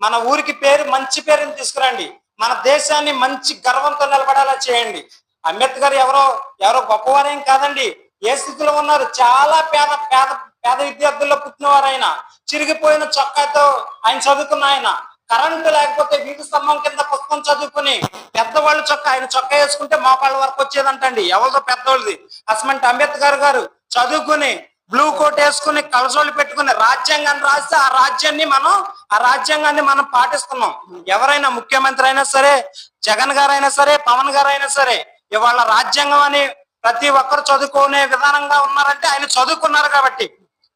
మన ఊరికి పేరు, మంచి పేరుని తీసుకురండి. మన దేశాన్ని మంచి గర్వంతో నిలబడేలా చేయండి. అంబేద్కర్ ఎవరో ఎవరో గొప్పవారేం కాదండి. ఏ స్థితిలో ఉన్నారు? చాలా పేద పేద పేద విద్యార్థుల్లో పుట్టినవారు ఆయన. చిరిగిపోయిన చొక్కాతో ఆయన చదువుకున్న ఆయన. కరెంటు లేకపోతే వీధి స్తంభం కింద పుస్తకం చదువుకుని పెద్దవాళ్ళు ఆయన చొక్కా వేసుకుంటే మోకాళ్ళ వరకు వచ్చేదంటండి. ఎవరితో పెద్దవాళ్ళది. అసమంటి అంబేద్కర్ గారు చదువుకుని బ్లూ కోట్ వేసుకుని కలసోళ్ళు పెట్టుకుని రాజ్యాంగాన్ని రాస్తే ఆ రాజ్యాంగాన్ని మనం పాటిస్తున్నాం. ఎవరైనా ముఖ్యమంత్రి అయినా సరే, జగన్ గారైనా సరే, పవన్ గారైనా సరే, ఇవాళ రాజ్యాంగం అని ప్రతి ఒక్కరు చదువుకునే విధానంగా ఉన్నారంటే ఆయన చదువుకున్నారు కాబట్టి.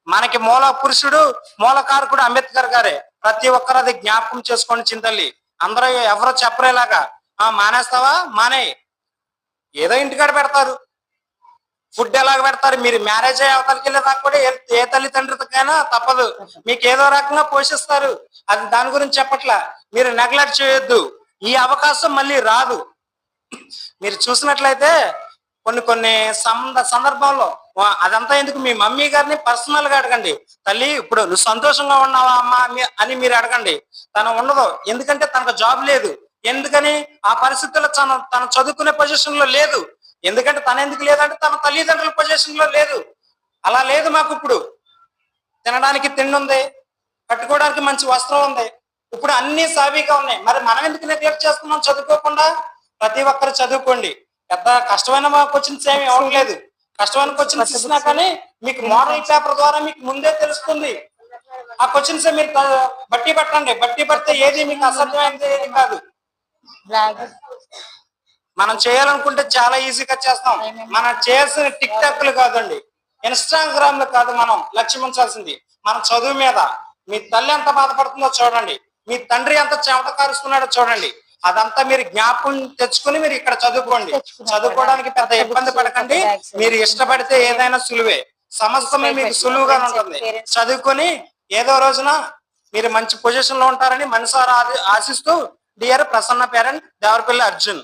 మనకి మూల పురుషుడు, మూలకారకుడు అంబేద్కర్ గారే. ప్రతి ఒక్కరు అది జ్ఞాపకం చేసుకోండి చింతల్లి. అందరూ ఎవరో చెప్పరేలాగా మానేస్తావా, మానే, ఏదో ఇంటికాడ పెడతారు. ఫుడ్ ఎలాగ పెడతారు? మీరు మ్యారేజ్ అయ్యే అవతలకి వెళ్ళేదాకా కూడా ఏ తల్లిదండ్రులకైనా తప్పదు, మీకు ఏదో రకంగా పోషిస్తారు. అది దాని గురించి చెప్పట్లా. మీరు నెగ్లెక్ట్ చేయొద్దు. ఈ అవకాశం మళ్ళీ రాదు. మీరు చూసినట్లయితే కొన్ని సందర్భంలో అదంతా ఎందుకు, మీ మమ్మీ గారిని పర్సనల్ గా అడగండి. తల్లి, ఇప్పుడు నువ్వు సంతోషంగా ఉన్నావా అమ్మా అని మీరు అడగండి. తను ఉండదు. ఎందుకంటే తనకు జాబ్ లేదు. ఎందుకని? ఆ పరిస్థితుల్లో తన చదువుకునే పొజిషన్ లో లేదు. ఎందుకంటే తన ఎందుకు లేదంటే తన తల్లిదండ్రుల పొజిషన్ లో లేదు. అలా లేదు. మాకు ఇప్పుడు తినడానికి తిండి ఉంది, కట్టుకోవడానికి మంచి వస్త్రం ఉంది, ఇప్పుడు అన్ని సావిగా ఉన్నాయి. మరి మనం ఎందుకు నెగ్లెక్ట్ చేస్తున్నాం చదువుకోకుండా? ప్రతి ఒక్కరు చదువుకోండి. పెద్ద కష్టమైన క్వశ్చన్స్ ఏమి ఇవ్వట్లేదు. కష్టమైన క్వశ్చన్స్ ఇచ్చినా కానీ మీకు మోడల్ పేపర్ ద్వారా మీకు ముందే తెలుస్తుంది. ఆ క్వశ్చన్స్ మీరు బట్టి పట్టండి. బట్టి పడితే ఏది మీకు అసాధ్యమైనది ఏది కాదు. మనం చేయాలనుకుంటే చాలా ఈజీగా చేస్తాం. మనం చేయాల్సిన టిక్ టాక్లు కాదండి, ఇన్స్టాగ్రామ్ లో కాదు మనం లక్ష్యం ఉంచాల్సింది మన చదువు మీద. మీ తల్లి ఎంత బాధపడుతుందో చూడండి, మీ తండ్రి ఎంత చెమట కారుస్తున్నాడో చూడండి. అదంతా మీరు జ్ఞాపకం తెచ్చుకుని మీరు ఇక్కడ చదువుకోండి. చదువుకోవడానికి పెద్ద ఇబ్బంది పడకండి. మీరు ఇష్టపడితే ఏదైనా సులువే, సమస్తమే మీకు సులువుగా ఉంటుంది. చదువుకొని ఏదో రోజున మీరు మంచి పొజిషన్ లో ఉంటారని మనసారా ఆశిస్తూ, డియర్ ప్రసన్న పేరెంట్, దేవరపల్లి అర్జున్.